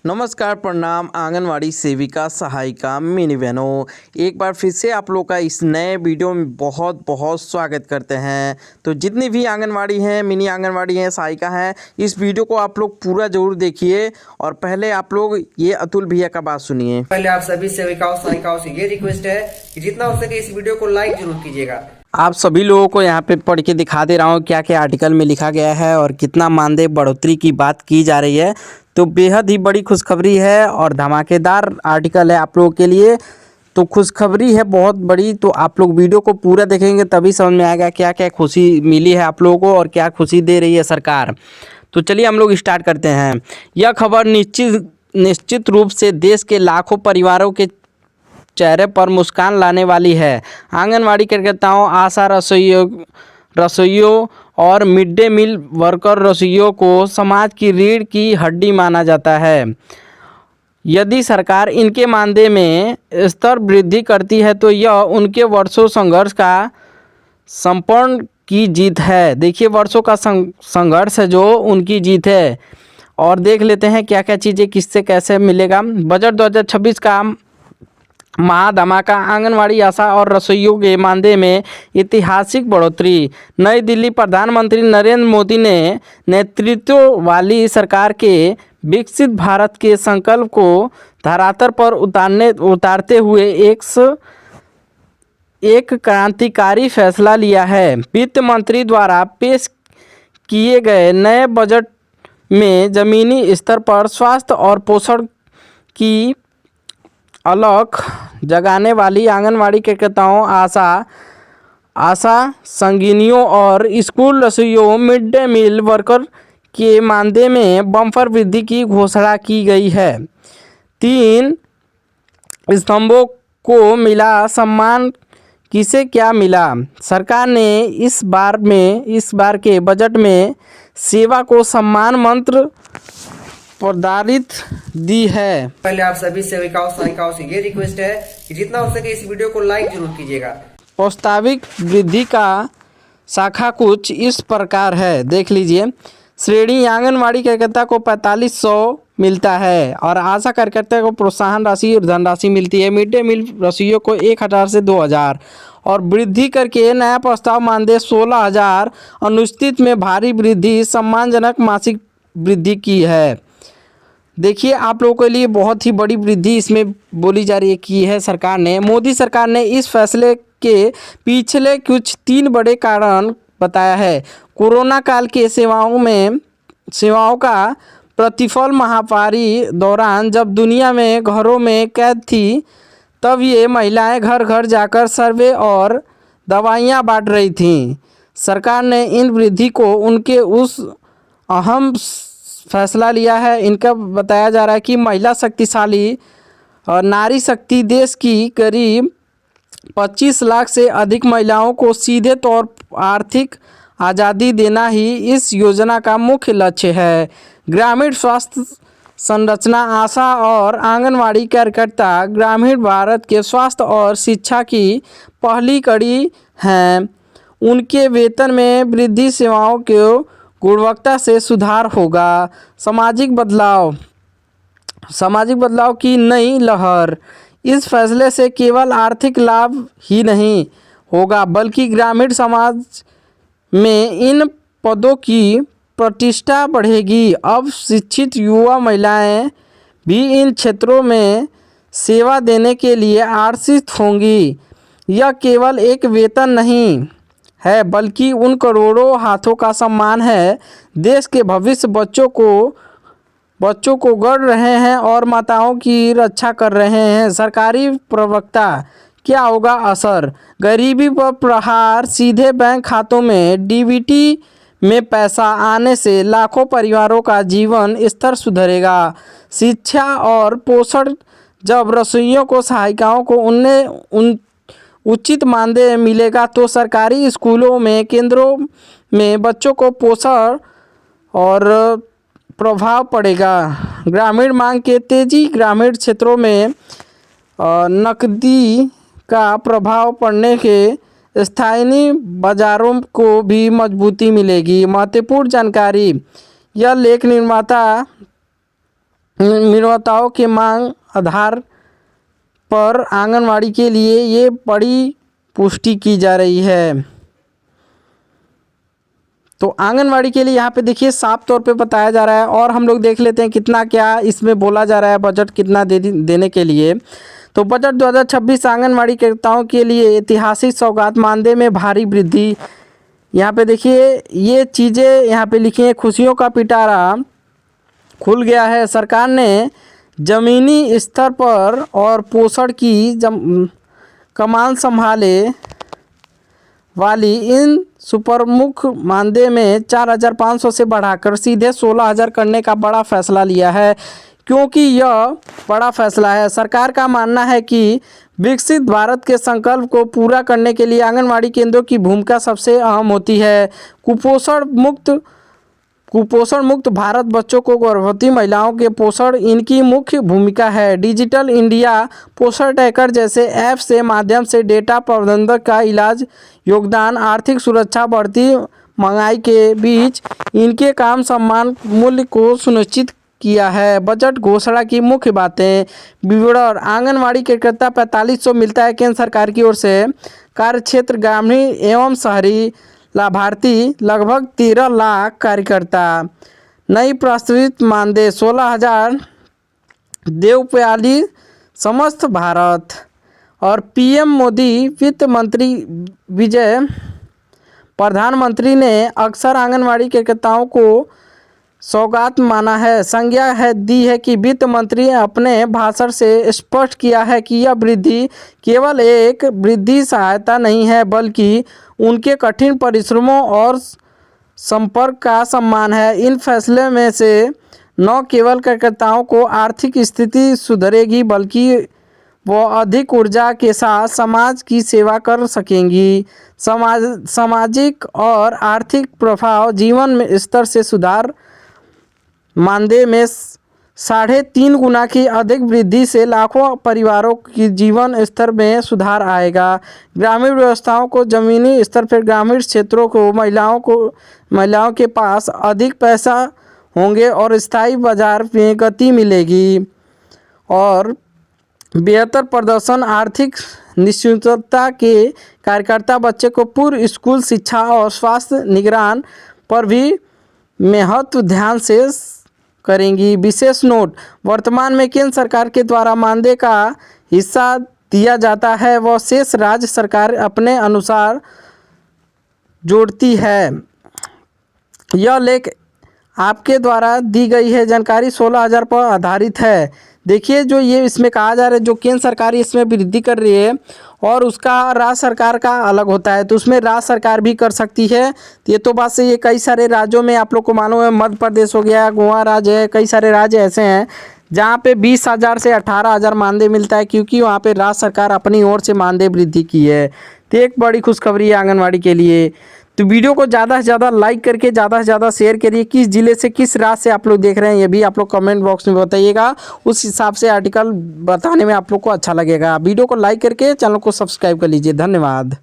नमस्कार, प्रणाम। आंगनवाड़ी सेविका, सहायिका, मिनी बहनों, एक बार फिर से आप लोग का इस नए वीडियो में बहुत बहुत स्वागत करते हैं। तो जितनी भी आंगनवाड़ी हैं, मिनी आंगनवाड़ी हैं, सहायिका हैं, इस वीडियो को आप लोग पूरा जरूर देखिए। और पहले आप लोग ये अतुल भैया का बात सुनिए। पहले आप सभी सेविकाओं सहायिकाओं से ये रिक्वेस्ट है कि जितना हो सके इस वीडियो को लाइक जरूर कीजिएगा। आप सभी लोगों को यहाँ पे पढ़ के दिखा दे रहा हूँ क्या क्या आर्टिकल में लिखा गया है और कितना मानदेय बढ़ोतरी की बात की जा रही है। तो बेहद ही बड़ी खुशखबरी है और धमाकेदार आर्टिकल है आप लोगों के लिए। तो खुशखबरी है बहुत बड़ी, तो आप लोग वीडियो को पूरा देखेंगे तभी समझ में आएगा क्या क्या खुशी मिली है आप लोगों को और क्या खुशी दे रही है सरकार। तो चलिए हम लोग स्टार्ट करते हैं। यह खबर निश्चित रूप से देश के लाखों परिवारों के चेहरे पर मुस्कान लाने वाली है। आंगनवाड़ी कार्यकर्ताओं, आशा रसोइयों और मिड डे मील वर्कर रसोइयों को समाज की रीढ़ की हड्डी माना जाता है। यदि सरकार इनके मानदेय में स्तर वृद्धि करती है तो यह उनके वर्षों संघर्ष का संपूर्ण की जीत है। देखिए, वर्षों का संघर्ष है जो उनकी जीत है। और देख लेते हैं क्या क्या चीज़ें किससे कैसे मिलेगा। बजट 2026 का महाधमाका, आंगनवाड़ी, आशा और रसोइयों के मानदेय में ऐतिहासिक बढ़ोतरी। नई दिल्ली, प्रधानमंत्री नरेंद्र मोदी ने नेतृत्व वाली सरकार के विकसित भारत के संकल्प को धरातल पर उतारते हुए एक क्रांतिकारी फैसला लिया है। वित्त मंत्री द्वारा पेश किए गए नए बजट में जमीनी स्तर पर स्वास्थ्य और पोषण की अलख जगाने वाली आंगनवाड़ी कार्यकर्ताओं, आशा संगिनियों और स्कूल रसोइयों, मिड डे मील वर्कर के मानदेय में बम्पर वृद्धि की घोषणा की गई है। 3 स्तंभों को मिला सम्मान, किसे क्या मिला? सरकार ने इस बार के बजट में सेवा को सम्मान मंत्र प्रदारित दी है। पहले आप सभी सेविकाओं सहायिकाओं से ये रिक्वेस्ट है कि जितना हो सके इस वीडियो को लाइक जरूर कीजिएगा। प्रस्तावित वृद्धि का शाखा कुछ इस प्रकार है, देख लीजिए। श्रेणी आंगनवाड़ी कार्यकर्ता को 4500 मिलता है और आशा कार्यकर्ता को प्रोत्साहन राशि और धनराशि मिलती है। मिड डे मील रसोइयों को 1000 से 2000 और वृद्धि करके नया प्रस्ताव मानदेय 16000। अनुचित में भारी वृद्धि, सम्मानजनक मासिक वृद्धि की है। देखिए, आप लोगों के लिए बहुत ही बड़ी वृद्धि इसमें बोली जा रही है की है सरकार ने। मोदी सरकार ने इस फैसले के पिछले कुछ 3 बड़े कारण बताया है। कोरोना काल के सेवाओं का प्रतिफल, महामारी दौरान जब दुनिया में घरों में कैद थी तब ये महिलाएं घर घर जाकर सर्वे और दवाइयाँ बांट रही थीं। सरकार ने इन वृद्धि को उनके उस अहम फैसला लिया है। इनका बताया जा रहा है कि महिला शक्तिशाली और नारी शक्ति देश की करीब 25 लाख से अधिक महिलाओं को सीधे तौर पर आर्थिक आज़ादी देना ही इस योजना का मुख्य लक्ष्य है। ग्रामीण स्वास्थ्य संरचना, आशा और आंगनवाड़ी कार्यकर्ता ग्रामीण भारत के स्वास्थ्य और शिक्षा की पहली कड़ी हैं। उनके वेतन में वृद्धि, सेवाओं के गुणवत्ता से सुधार होगा। सामाजिक बदलाव की नई लहर। इस फैसले से केवल आर्थिक लाभ ही नहीं होगा बल्कि ग्रामीण समाज में इन पदों की प्रतिष्ठा बढ़ेगी। अब शिक्षित युवा महिलाएं भी इन क्षेत्रों में सेवा देने के लिए आकर्षित होंगी। यह केवल एक वेतन नहीं है बल्कि उन करोड़ों हाथों का सम्मान है। देश के भविष्य बच्चों को गढ़ रहे हैं और माताओं की रक्षा कर रहे हैं। सरकारी प्रवक्ता, क्या होगा असर? गरीबी पर प्रहार, सीधे बैंक खातों में डीबीटी में पैसा आने से लाखों परिवारों का जीवन स्तर सुधरेगा। शिक्षा और पोषण, जब रसोइयों को, सहायिकाओं को उन्हें उचित मानदेय मिलेगा तो सरकारी स्कूलों में, केंद्रों में बच्चों को पोषण और प्रभाव पड़ेगा। ग्रामीण मांग के तेजी, ग्रामीण क्षेत्रों में नकदी का प्रभाव पड़ने के स्थानीय बाजारों को भी मजबूती मिलेगी। महत्वपूर्ण जानकारी, यह लेख निर्माता निर्माताओं के मांग आधार पर आंगनवाड़ी के लिए ये बड़ी पुष्टि की जा रही है। तो आंगनवाड़ी के लिए यहाँ पे देखिए साफ तौर पे बताया जा रहा है। और हम लोग देख लेते हैं कितना क्या इसमें बोला जा रहा है, बजट कितना देने के लिए। तो बजट 2026 आंगनवाड़ी कार्यकर्ताओं के लिए ऐतिहासिक सौगात, मानदेय में भारी वृद्धि। यहाँ पे देखिए ये चीज़ें यहाँ पे लिखी हैं। खुशियों का पिटारा खुल गया है। सरकार ने ज़मीनी स्तर पर और पोषण की कमान संभाले वाली इन सुपरमुख मानदेय में 4,500 से बढ़ाकर सीधे 16,000 करने का बड़ा फैसला लिया है। क्योंकि यह बड़ा फैसला है, सरकार का मानना है कि विकसित भारत के संकल्प को पूरा करने के लिए आंगनवाड़ी केंद्रों की भूमिका सबसे अहम होती है। कुपोषण मुक्त भारत, बच्चों को गर्भवती महिलाओं के पोषण इनकी मुख्य भूमिका है। डिजिटल इंडिया, पोषण ट्रैकर जैसे ऐप से माध्यम से डेटा प्रबंधन का इलाज योगदान, आर्थिक सुरक्षा, बढ़ती महंगाई के बीच इनके काम सम्मान मूल्य को सुनिश्चित किया है। बजट घोषणा की मुख्य बातें। विवरण। आंगनवाड़ी कार्यकर्ता 4500 मिलता है केंद्र सरकार की ओर से। कार्यक्षेत्र ग्रामीण एवं शहरी। लाभार्थी लगभग 13 लाख कार्यकर्ता। नई प्रस्तावित मानदेय 16,000 देवप्याली समस्त भारत। और पीएम मोदी वित्त मंत्री विजय प्रधानमंत्री ने अक्सर आंगनवाड़ी कार्यकर्ताओं को सौगात माना है। संज्ञा है दी है कि वित्त मंत्री ने अपने भाषण से स्पष्ट किया है कि यह वृद्धि केवल एक वृद्धि सहायता नहीं है, बल्कि उनके कठिन परिश्रमों और संपर्क का सम्मान है। इन फैसले में से न केवल कार्यकर्ताओं को आर्थिक स्थिति सुधरेगी, बल्कि वो अधिक ऊर्जा के साथ समाज की सेवा कर सकेंगी। सामाजिक और आर्थिक प्रभाव। जीवन में स्तर से सुधार। मानदेय में 3.5 गुना की अधिक वृद्धि से लाखों परिवारों की जीवन स्तर में सुधार आएगा। ग्रामीण व्यवस्थाओं को ज़मीनी स्तर पर ग्रामीण क्षेत्रों को महिलाओं के पास अधिक पैसा होंगे और स्थायी बाजार में गति मिलेगी। और बेहतर प्रदर्शन, आर्थिक निश्चितता के कार्यकर्ता बच्चे को पूर्व स्कूल शिक्षा और स्वास्थ्य निगरान पर भी महत्व ध्यान से करेंगी। विशेष नोट। वर्तमान में केंद्र सरकार के द्वारा मानदेय का हिस्सा दिया जाता है, वह शेष राज्य सरकार अपने अनुसार जोड़ती है। यह लेख आपके द्वारा दी गई है जानकारी 16,000 पर आधारित है। देखिए जो ये इसमें कहा जा रहा है, जो केंद्र सरकार इसमें वृद्धि कर रही है और उसका राज्य सरकार का अलग होता है, तो उसमें राज्य सरकार भी कर सकती है। ये तो बात सही है। कई सारे राज्यों में आप लोग को मालूम है, मध्य प्रदेश हो गया, गोवा राज्य है, कई सारे राज्य ऐसे हैं जहाँ पे 20,000 से 18,000 मानदेय मिलता है, क्योंकि वहाँ पे राज्य सरकार अपनी ओर से मानदेय वृद्धि की है। तो एक बड़ी खुशखबरी है आंगनवाड़ी के लिए। तो वीडियो को ज़्यादा से ज़्यादा लाइक करके ज़्यादा से ज़्यादा शेयर करिए। किस ज़िले से, किस राज्य से आप लोग देख रहे हैं, ये भी आप लोग कमेंट बॉक्स में बताइएगा। उस हिसाब से आर्टिकल बताने में आप लोग को अच्छा लगेगा। वीडियो को लाइक करके चैनल को सब्सक्राइब कर लीजिए। धन्यवाद।